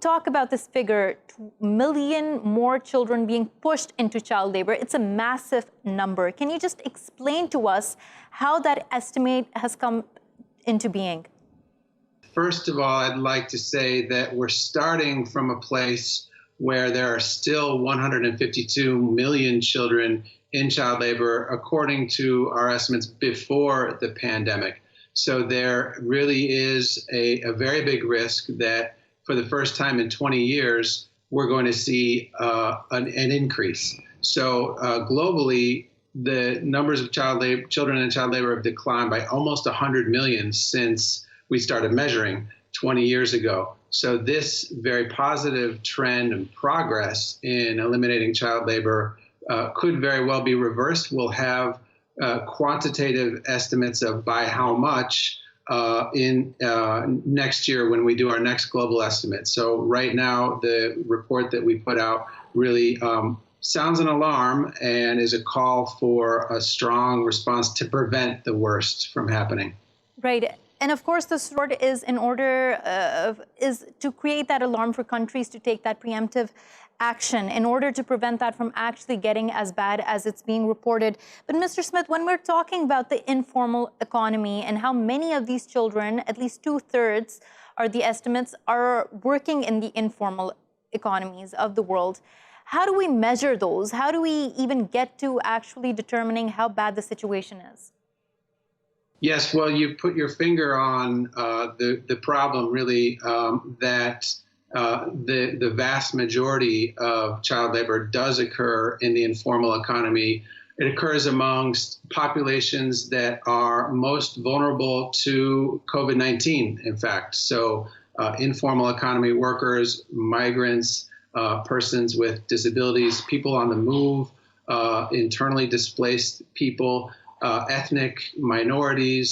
Talk about this figure, 2 million more children being pushed into child labor. It's a massive number. Can you just explain to us how that estimate has come into being? First of all, I'd like to say that we're starting from a place where there are still 152 million children in child labor, according to our estimates before the pandemic. So there really is a very big risk that for the first time in 20 years, we're going to see an increase. So globally, the numbers of children in child labor have declined by almost 100 million since we started measuring 20 years ago. So this very positive trend and progress in eliminating child labor could very well be reversed. We'll have quantitative estimates of by how much in next year when we do our next global estimate. So right now, the report that we put out really sounds an alarm and is a call for a strong response to prevent the worst from happening. Right. And of course, this report is in order is to create that alarm for countries to take that preemptive action in order to prevent that from actually getting as bad as it's being reported. But Mr. Smith, when we're talking about the informal economy and how many of these children, at least 2/3 are the estimates, are working in the informal economies of the world, how do we measure those? How do we even get to actually determining how bad the situation is? Yes, well, you put your finger on the problem, really, that the vast majority of child labor does occur in the informal economy. It occurs amongst populations that are most vulnerable to COVID-19, in fact. So informal economy workers, migrants, persons with disabilities, people on the move, internally displaced people, ethnic minorities,